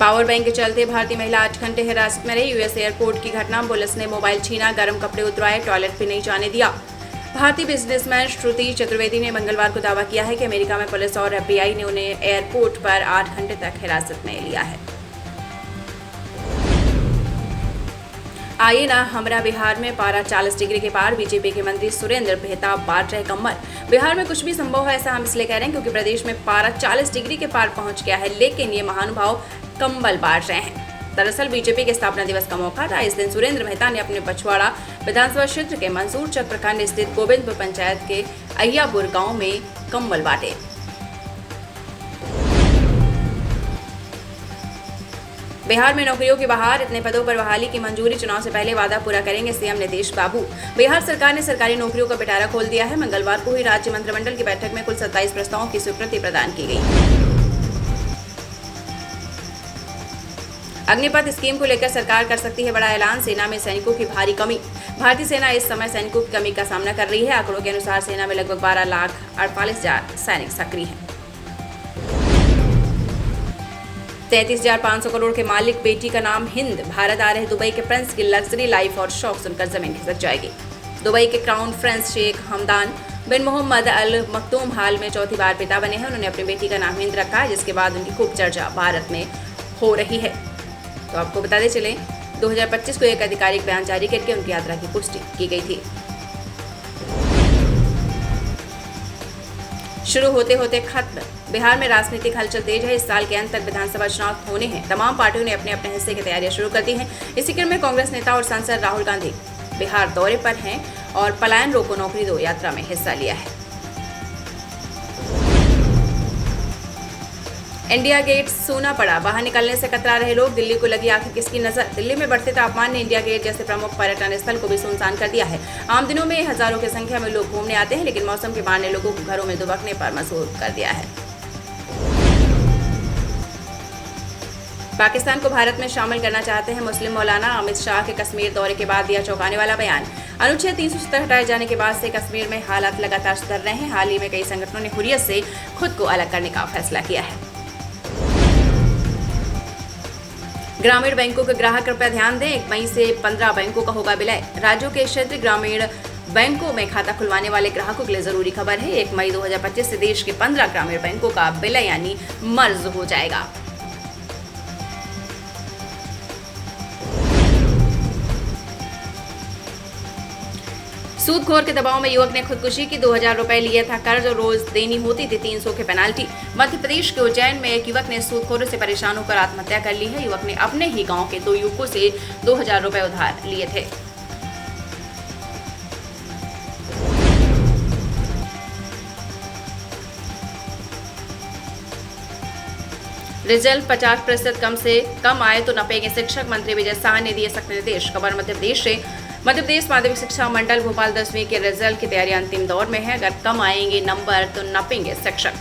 Power bank के चलते भारतीय महिला 8 घंटे हिरासत में रही। यूएस एयरपोर्ट की घटना, पुलिस ने मोबाइल छीना, गर्म कपड़े उतरवाए, टॉयलेट भी नहीं जाने दिया। भारतीय बिजनेसमैन श्रुति चतुर्वेदी ने मंगलवार को दावा किया है कि अमेरिका में पुलिस और एफबीआई ने उन्हें एयरपोर्ट पर 8 घंटे तक हिरासत में लिया है। आइए ना, हमरा बिहार में पारा 40 डिग्री के पार, बीजेपी के मंत्री सुरेंद्र मेहता बांट रहे कम्बल। बिहार में कुछ भी संभव है, ऐसा हम इसलिए कह रहे हैं क्योंकि प्रदेश में पारा 40 डिग्री के पार पहुंच गया है, लेकिन ये महानुभाव कम्बल बांट रहे हैं। दरअसल बीजेपी के स्थापना दिवस का मौका था। इस दिन सुरेंद्र मेहता ने अपने पछवाड़ा विधानसभा क्षेत्र के मंसूरचक प्रखंड स्थित गोविंदपुर पंचायत के अय्यापुर गांव में कम्बल बांटे। बिहार में नौकरियों की बहार, इतने पदों पर बहाली की मंजूरी, चुनाव से पहले वादा पूरा करेंगे सीएम नीतीश बाबू। बिहार सरकार ने सरकारी नौकरियों का पिटारा खोल दिया है। मंगलवार को हुई राज्य मंत्रिमंडल की बैठक में कुल 27 प्रस्तावों की स्वीकृति प्रदान की गई। अग्निपथ स्कीम को लेकर सरकार कर सकती है बड़ा ऐलान, सेना में सैनिकों की भारी कमी। भारतीय सेना इस समय सैनिकों की कमी का सामना कर रही है। आंकड़ों के अनुसार सेना में लगभग 12,48,000 सैनिक सक्रिय हैं। 33,500 करोड़ के मालिक बेटी का नाम हिंद, भारत आ रहे दुबई के प्रिंस की लग्जरी लाइफ और शौक सुनकर जमीन खिसक जाएगी। दुबई के क्राउन प्रिंस शेख हमदान बिन मोहम्मद अल मखदूम हाल में चौथी बार पिता बने हैं। उन्होंने अपनी बेटी का नाम हिंद रखा है, जिसके बाद उनकी खूब चर्चा भारत में हो रही है। तो आपको बताते चले, 2025 को एक आधिकारिक बयान जारी करके उनकी यात्रा की पुष्टि की गई थी। शुरू होते होते खत्म, बिहार में राजनीतिक हलचल तेज है। इस साल के अंत तक विधानसभा चुनाव होने हैं। तमाम पार्टियों ने अपने अपने हिस्से की तैयारियां शुरू कर दी हैं। इसी क्रम में कांग्रेस नेता और सांसद राहुल गांधी बिहार दौरे पर हैं और पलायन रोको नौकरी दो यात्रा में हिस्सा लिया है। इंडिया गेट सूना पड़ा, बाहर निकलने से कतरा रहे लोग। दिल्ली को लगी आखिर किसकी नजर? दिल्ली में बढ़ते तापमान ने इंडिया गेट जैसे प्रमुख पर्यटन स्थल को भी सुनसान कर दिया है। आम दिनों में हजारों की संख्या में लोग घूमने आते हैं, लेकिन मौसम के बाढ़ ने लोगों को घरों में दुबकने पर मजबूर कर दिया है। पाकिस्तान को भारत में शामिल करना चाहते हैं मुस्लिम मौलाना। अमित शाह के कश्मीर दौरे के बाद दिया चौंकाने वाला बयान। अनुच्छेद 370 हटाए जाने के बाद से कश्मीर में हालात लगातार सुधर रहे हैं। हाल ही में कई संगठनों ने हुर्रियत से खुद को अलग करने का फैसला किया है। ग्रामीण बैंकों के ग्राहक कृपया ध्यान दें, 1 मई से 15 बैंकों का होगा विलय। राज्यों के क्षेत्रीय ग्रामीण बैंकों में खाता खुलवाने वाले ग्राहकों के लिए जरूरी खबर है। 1 मई 2025 से देश के 15 ग्रामीण बैंकों का विलय यानी मर्ज हो जाएगा। सूदखोर के दबाव में युवक ने खुदकुशी की। 2,000 रुपए लिए था कर्ज और रोज देनी होती थी 300 की पेनाल्टी। मध्य प्रदेश के उज्जैन में एक युवक ने सूदखोरों से परेशान होकर आत्महत्या कर ली है। युवक ने अपने ही गांव के 2 युवकों से 2,000 रुपए उधार लिए थे। रिजल्ट 50% कम से कम आए तो नपेंगे शिक्षक, मंत्री विजय शाह ने दिए सख्त निर्देश। खबर मध्य प्रदेश से। मध्य प्रदेश माध्यमिक शिक्षा मंडल भोपाल 10वीं के रिजल्ट की तैयारी अंतिम दौर में है। अगर कम आएंगे नंबर तो नपेंगे शिक्षक।